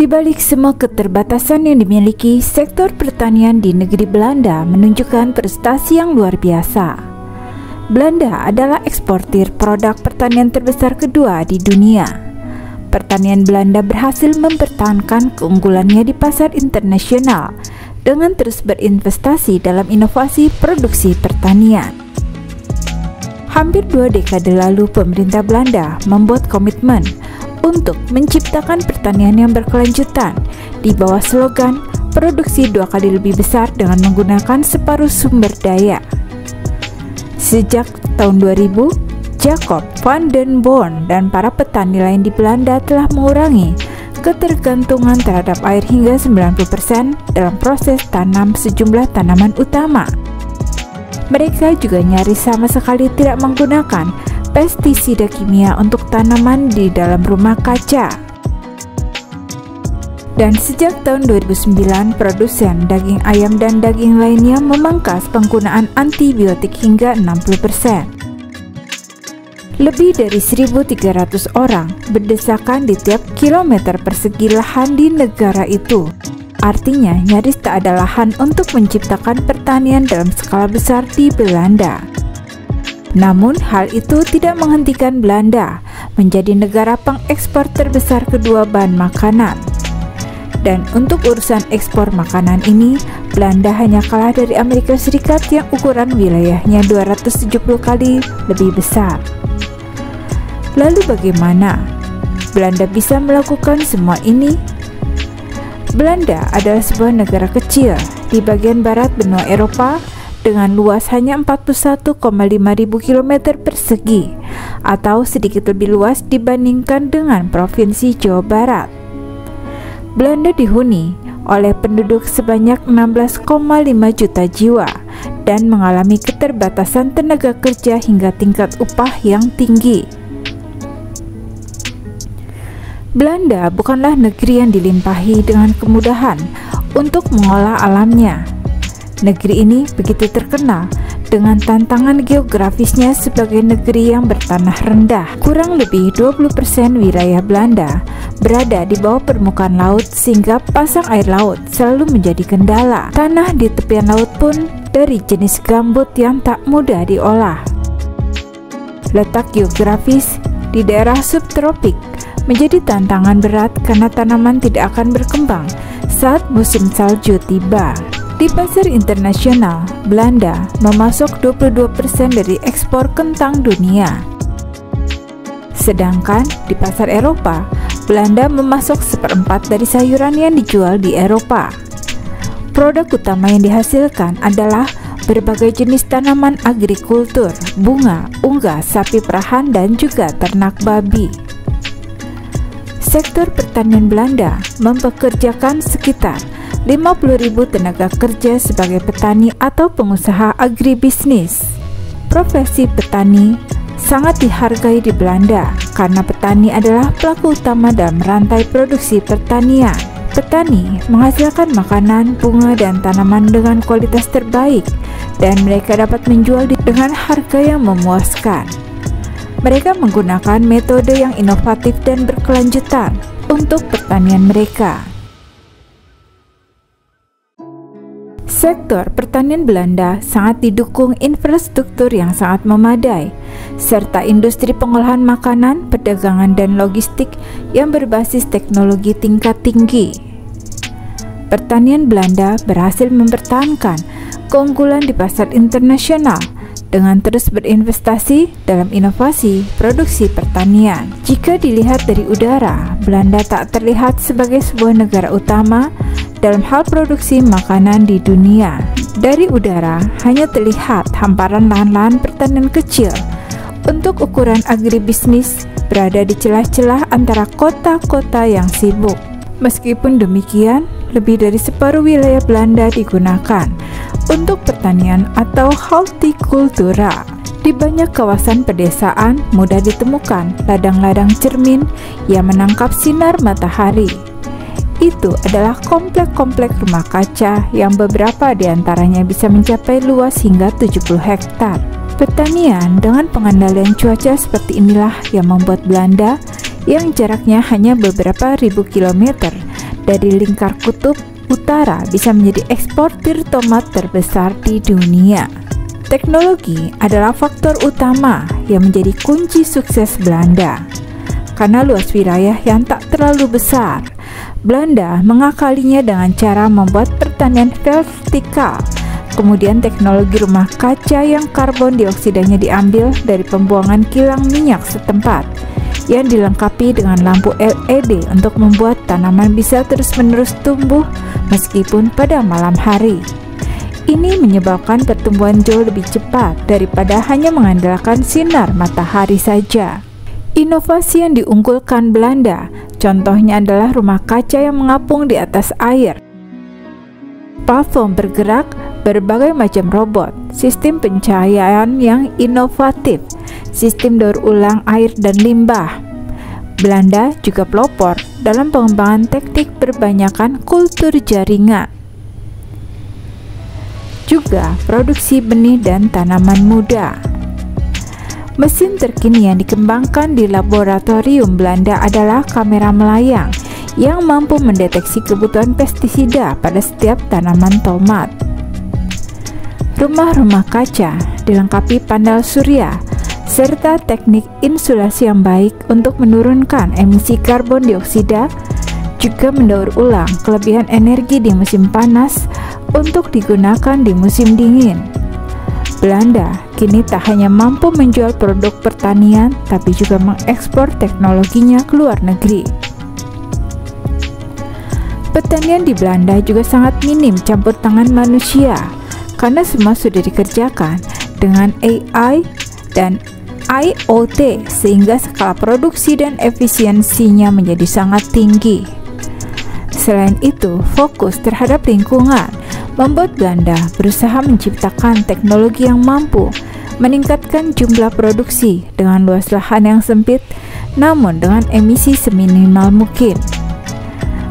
Di balik semua keterbatasan yang dimiliki, sektor pertanian di negeri Belanda menunjukkan prestasi yang luar biasa. Belanda adalah eksportir produk pertanian terbesar kedua di dunia. Pertanian Belanda berhasil mempertahankan keunggulannya di pasar internasional dengan terus berinvestasi dalam inovasi produksi pertanian. Hampir 2 dekade lalu, pemerintah Belanda membuat komitmen untuk menciptakan pertanian yang berkelanjutan di bawah slogan produksi 2 kali lebih besar dengan menggunakan separuh sumber daya. Sejak tahun 2000, Jacob van den Boon dan para petani lain di Belanda telah mengurangi ketergantungan terhadap air hingga 90% dalam proses tanam sejumlah tanaman utama. Mereka juga nyaris sama sekali tidak menggunakan pestisida kimia untuk tanaman di dalam rumah kaca. Dan sejak tahun 2009, produsen daging ayam dan daging lainnya memangkas penggunaan antibiotik hingga 60%. Lebih dari 1.300 orang berdesakan di tiap kilometer persegi lahan di negara itu. Artinya nyaris tak ada lahan untuk menciptakan pertanian dalam skala besar di Belanda. Namun hal itu tidak menghentikan Belanda menjadi negara pengekspor terbesar kedua bahan makanan. Dan untuk urusan ekspor makanan ini, Belanda hanya kalah dari Amerika Serikat yang ukuran wilayahnya 270 kali lebih besar. Lalu bagaimana Belanda bisa melakukan semua ini? Belanda adalah sebuah negara kecil di bagian barat benua Eropa dengan luas hanya 41,5 ribu kilometer persegi atau sedikit lebih luas dibandingkan dengan Provinsi Jawa Barat. Belanda dihuni oleh penduduk sebanyak 16,5 juta jiwa dan mengalami keterbatasan tenaga kerja hingga tingkat upah yang tinggi. Belanda bukanlah negeri yang dilimpahi dengan kemudahan untuk mengolah alamnya. Negeri ini begitu terkenal dengan tantangan geografisnya sebagai negeri yang bertanah rendah. Kurang lebih 20% wilayah Belanda berada di bawah permukaan laut sehingga pasang air laut selalu menjadi kendala. Tanah di tepian laut pun dari jenis gambut yang tak mudah diolah. Letak geografis di daerah subtropik menjadi tantangan berat karena tanaman tidak akan berkembang saat musim salju tiba. Di pasar internasional, Belanda memasok 22% dari ekspor kentang dunia. Sedangkan di pasar Eropa, Belanda memasok 1/4 dari sayuran yang dijual di Eropa. Produk utama yang dihasilkan adalah berbagai jenis tanaman agrikultur, bunga, unggas, sapi perahan, dan juga ternak babi. Sektor pertanian Belanda mempekerjakan sekitar 50.000 tenaga kerja sebagai petani atau pengusaha agribisnis. Profesi petani sangat dihargai di Belanda karena petani adalah pelaku utama dalam rantai produksi pertanian. Petani menghasilkan makanan, bunga, dan tanaman dengan kualitas terbaik dan mereka dapat menjual dengan harga yang memuaskan. Mereka menggunakan metode yang inovatif dan berkelanjutan untuk pertanian mereka. Sektor pertanian Belanda sangat didukung infrastruktur yang sangat memadai, serta industri pengolahan makanan, perdagangan, dan logistik yang berbasis teknologi tingkat tinggi. Pertanian Belanda berhasil mempertahankan keunggulan di pasar internasional dengan terus berinvestasi dalam inovasi produksi pertanian. Jika dilihat dari udara, Belanda tak terlihat sebagai sebuah negara utama dalam hal produksi makanan di dunia. Dari udara hanya terlihat hamparan lahan-lahan pertanian kecil untuk ukuran agribisnis berada di celah-celah antara kota-kota yang sibuk. Meskipun demikian, lebih dari separuh wilayah Belanda digunakan untuk pertanian atau hortikultura. Di banyak kawasan pedesaan mudah ditemukan ladang-ladang cermin yang menangkap sinar matahari. Itu adalah komplek-komplek rumah kaca yang beberapa di antaranya bisa mencapai luas hingga 70 hektar. Pertanian dengan pengendalian cuaca seperti inilah yang membuat Belanda yang jaraknya hanya beberapa ribu kilometer dari lingkar kutub utara bisa menjadi eksportir tomat terbesar di dunia. Teknologi adalah faktor utama yang menjadi kunci sukses Belanda. Karena luas wilayah yang tak terlalu besar, Belanda mengakalinya dengan cara membuat pertanian vertikal. Kemudian teknologi rumah kaca yang karbon dioksidanya diambil dari pembuangan kilang minyak setempat, yang dilengkapi dengan lampu LED untuk membuat tanaman bisa terus-menerus tumbuh meskipun pada malam hari. Ini menyebabkan pertumbuhan jauh lebih cepat daripada hanya mengandalkan sinar matahari saja. Inovasi yang diunggulkan Belanda, contohnya adalah rumah kaca yang mengapung di atas air, platform bergerak, berbagai macam robot, sistem pencahayaan yang inovatif, sistem daur ulang air dan limbah. Belanda juga pelopor dalam pengembangan teknik perbanyakan kultur jaringan, juga produksi benih dan tanaman muda. Mesin terkini yang dikembangkan di laboratorium Belanda adalah kamera melayang yang mampu mendeteksi kebutuhan pestisida pada setiap tanaman tomat. Rumah-rumah kaca dilengkapi panel surya serta teknik insulasi yang baik untuk menurunkan emisi karbon dioksida, juga mendaur ulang kelebihan energi di musim panas untuk digunakan di musim dingin. Belanda kini tak hanya mampu menjual produk pertanian, tapi juga mengekspor teknologinya ke luar negeri. Pertanian di Belanda juga sangat minim campur tangan manusia, karena semua sudah dikerjakan dengan AI dan IoT, sehingga skala produksi dan efisiensinya menjadi sangat tinggi. Selain itu, fokus terhadap lingkungan membuat Belanda berusaha menciptakan teknologi yang mampu meningkatkan jumlah produksi dengan luas lahan yang sempit, namun dengan emisi seminimal mungkin.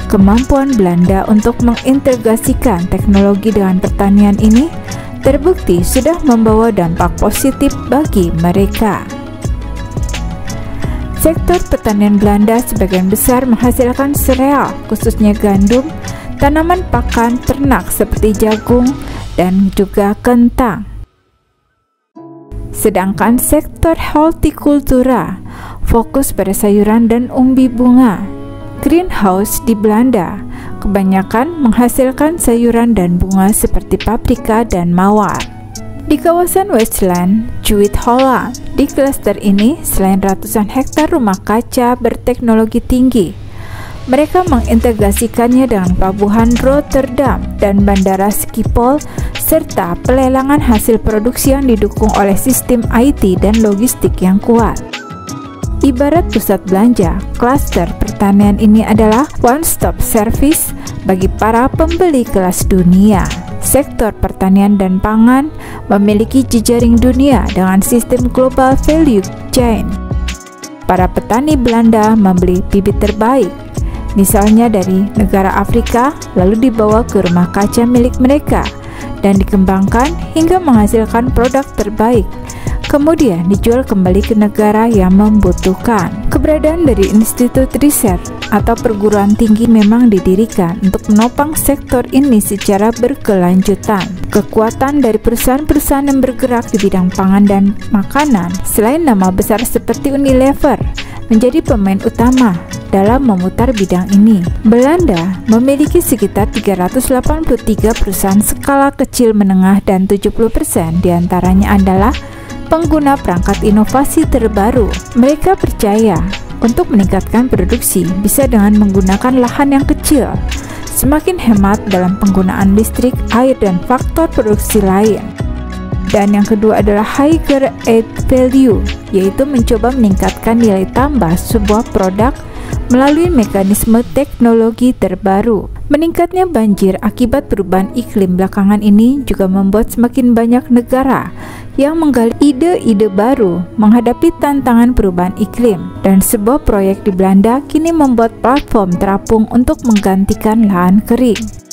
Kemampuan Belanda untuk mengintegrasikan teknologi dengan pertanian ini terbukti sudah membawa dampak positif bagi mereka. Sektor pertanian Belanda sebagian besar menghasilkan sereal, khususnya gandum, tanaman pakan ternak seperti jagung, dan juga kentang. Sedangkan sektor hortikultura fokus pada sayuran dan umbi bunga. Greenhouse di Belanda kebanyakan menghasilkan sayuran dan bunga seperti paprika dan mawar. Di kawasan Westland, Zuid-Holland, di klaster ini selain ratusan hektar rumah kaca berteknologi tinggi, mereka mengintegrasikannya dengan pelabuhan Rotterdam dan bandara Schiphol, serta pelelangan hasil produksi yang didukung oleh sistem IT dan logistik yang kuat. Ibarat pusat belanja, klaster pertanian ini adalah one-stop service bagi para pembeli kelas dunia. Sektor pertanian dan pangan memiliki jejaring dunia dengan sistem global value chain. Para petani Belanda membeli bibit terbaik, misalnya dari negara Afrika, lalu dibawa ke rumah kaca milik mereka dan dikembangkan hingga menghasilkan produk terbaik, kemudian dijual kembali ke negara yang membutuhkan. Keberadaan dari institut riset atau perguruan tinggi memang didirikan untuk menopang sektor ini secara berkelanjutan. Kekuatan dari perusahaan-perusahaan yang bergerak di bidang pangan dan makanan, selain nama besar seperti Unilever, menjadi pemain utama dalam memutar bidang ini. Belanda memiliki sekitar 383 perusahaan skala kecil menengah dan 70% diantaranya adalah pengguna perangkat inovasi terbaru. Mereka percaya untuk meningkatkan produksi bisa dengan menggunakan lahan yang kecil, semakin hemat dalam penggunaan listrik, air, dan faktor produksi lain. Dan yang kedua adalah higher add value, yaitu mencoba meningkatkan nilai tambah sebuah produk melalui mekanisme teknologi terbaru. Meningkatnya banjir akibat perubahan iklim belakangan ini juga membuat semakin banyak negara yang menggali ide-ide baru menghadapi tantangan perubahan iklim, dan sebuah proyek di Belanda kini membuat platform terapung untuk menggantikan lahan kering.